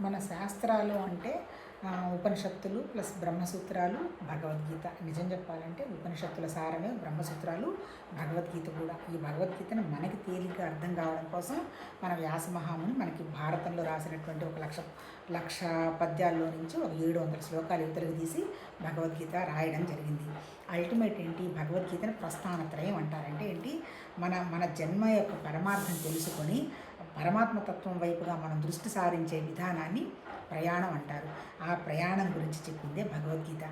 మన శాస్త్రాలు అంటే ఉపనిషత్తులు ప్లస్ బ్రహ్మసూత్రాలు, భగవద్గీత. నిజం చెప్పాలంటే ఉపనిషత్తుల సారమే బ్రహ్మసూత్రాలు, భగవద్గీత కూడా. ఈ భగవద్గీతను మనకి తేలిగ్గా అర్థం కావడం కోసం మన వ్యాస మహాముని మనకి భారతంలో రాసినటువంటి ఒక లక్ష పద్యాల్లో నుంచి ఒక 700 శ్లోకాలు ఇవతలకు తీసి భగవద్గీత రాయడం జరిగింది. అల్టిమేట్ ఏంటి? భగవద్గీతను ప్రస్థానత్రయం అంటారంటే ఏంటి? మన జన్మ యొక్క పరమార్థం తెలుసుకొని పరమాత్మతత్వం వైపుగా మనం దృష్టి సారించే విధానాన్ని ప్రయాణం అంటారు. ఆ ప్రయాణం గురించి చెప్పిందే భగవద్గీత.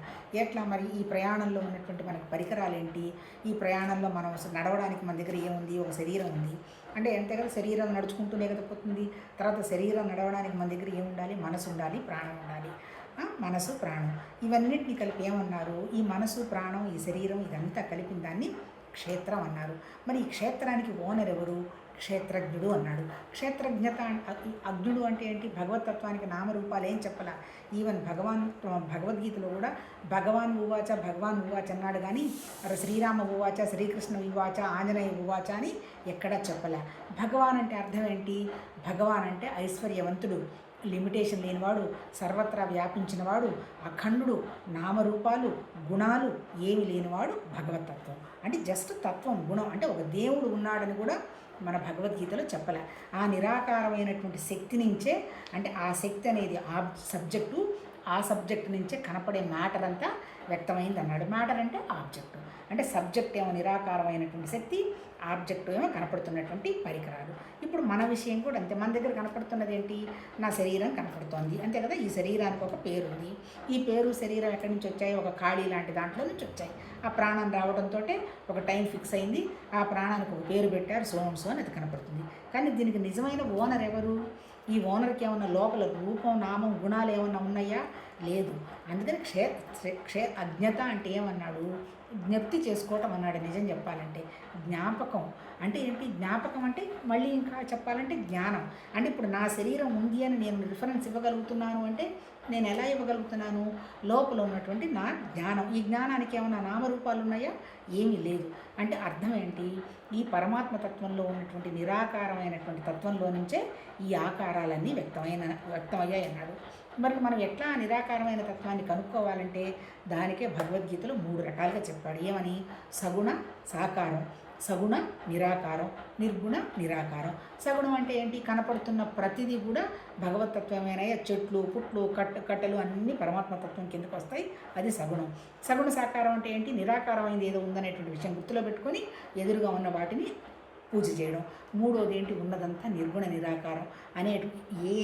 ఎట్లా మరి ఈ ప్రయాణంలో ఉన్నటువంటి మనకి పరికరాలు ఏంటి? ఈ ప్రయాణంలో మనం నడవడానికి మన దగ్గర ఏముంది? ఒక శరీరం ఉంది. అంటే అంతే కదా, శరీరం నడుచుకుంటూనే కదా పోతుంది. తర్వాత శరీరం నడవడానికి మన దగ్గర ఏముండాలి? మనసు ఉండాలి, ప్రాణం ఉండాలి. మనసు, ప్రాణం ఇవన్నిటిని కలిపి ఏమన్నారు? ఈ మనసు, ప్రాణం, ఈ శరీరం ఇదంతా కలిపిన దాన్ని క్షేత్రం అన్నారు. మరి ఈ క్షేత్రానికి ఓనర్ ఎవరు? క్షేత్రజ్ఞుడు అన్నాడు. క్షేత్రజ్ఞత అజ్ఞుడు అంటే ఏంటి? భగవతత్వానికి నామరూపాలు ఏం చెప్పాల. ఈవెన్ భగవద్గీతలో కూడా భగవాన్ ఉవాచ అన్నాడు, కానీ శ్రీరామ ఉవాచ, శ్రీకృష్ణ ఉవాచ, ఆంజనేయ ఉవాచ అని ఎక్కడా చెప్పలే. భగవాన్ అంటే అర్థం ఏంటి? భగవాన్ అంటే ఐశ్వర్యవంతుడు, లిమిటేషన్ లేనివాడు, సర్వత్రా వ్యాపించినవాడు, అఖండుడు, నామరూపాలు గుణాలు ఏమి లేనివాడు భగవతత్వం. అంటే జస్ట్ తత్వం, గుణం. అంటే ఒక దేవుడు ఉన్నాడని కూడా మన భగవద్గీతలో చెప్పలే. ఆ నిరాకారమైనటువంటి శక్తి నుంచే, అంటే ఆ శక్తి అనేది సబ్జెక్టు, ఆ సబ్జెక్ట్ నుంచే కనపడే మ్యాటర్ అంతా వ్యక్తమైంది అన్నాడు. మ్యాటర్ అంటే ఆబ్జెక్టు. అంటే సబ్జెక్ట్ ఏమో నిరాకారమైనటువంటి శక్తి, ఆబ్జెక్ట్ ఏమో కనపడుతున్నటువంటి పరికరాలు. ఇప్పుడు మన విషయం కూడా అంతే. మన దగ్గర కనపడుతున్నది ఏంటి? నా శరీరం కనపడుతోంది అంతే కదా. ఈ శరీరానికి ఒక పేరు ఉంది. ఈ పేరు, శరీరం ఎక్కడి నుంచి వచ్చాయి? ఒక ఖాళీ లాంటి దాంట్లో నుంచి వచ్చాయి. ఆ ప్రాణం రావడంతో ఒక టైం ఫిక్స్ అయింది. ఆ ప్రాణానికి ఒక పేరు పెట్టారు, సోంసో అని అది కనపడుతుంది. కానీ దీనికి నిజమైన ఓనర్ ఎవరు? ఈ ఓనర్కి ఏమన్నా లోపల రూపం, నామం, గుణాలు ఏమన్నా ఉన్నాయా? లేదు. అందుకని అజ్ఞత అంటే ఏమన్నాడు? జ్ఞప్తి చేసుకోవటం అన్నాడు. నిజం చెప్పాలంటే జ్ఞాపకం అంటే ఏంటి? జ్ఞాపకం అంటే మళ్ళీ ఇంకా చెప్పాలంటే జ్ఞానం. అంటే ఇప్పుడు నా శరీరం ఉంది అని నేను రిఫరెన్స్ ఇవ్వగలుగుతున్నాను అంటే నేను ఎలా ఇవ్వగలుగుతున్నాను? లోపల ఉన్నటువంటి నా జ్ఞానం. ఈ జ్ఞానానికి ఏమైనా నామరూపాలు ఉన్నాయా? ఏమీ లేదు. అంటే అర్థం ఏంటి? ఈ పరమాత్మ తత్వంలో ఉన్నటువంటి నిరాకారమైనటువంటి తత్వంలో నుంచే ఈ ఆకారాలన్నీ వ్యక్తమయ్యాయి అన్నాడు. మరి మనం ఎట్లా నిరాకారమైన తత్వాన్ని కనుక్కోవాలంటే దానికే భగవద్గీతలో 3 రకాలుగా చెప్పాడు. ఏమని? సగుణ, సాకారం, సగుణ, నిరాకారం, నిర్గుణ, నిరాకారం. సగుణం అంటే ఏంటి? కనపడుతున్న ప్రతిదీ కూడా భగవతత్వమైన చెట్లు, పుట్లు, కట్టెలు అన్నీ పరమాత్మతత్వం కిందకు వస్తాయి. అది సగుణం. సగుణ సాకారం అంటే ఏంటి? నిరాకారమైంది ఏదో ఉందనేటువంటి విషయం గుర్తులో పెట్టుకొని ఎదురుగా ఉన్న వాటిని పూజ చేయడం. మూడోది ఏంటి? ఉన్నదంతా నిర్గుణ నిరాకారం అనేటువంటి ఏ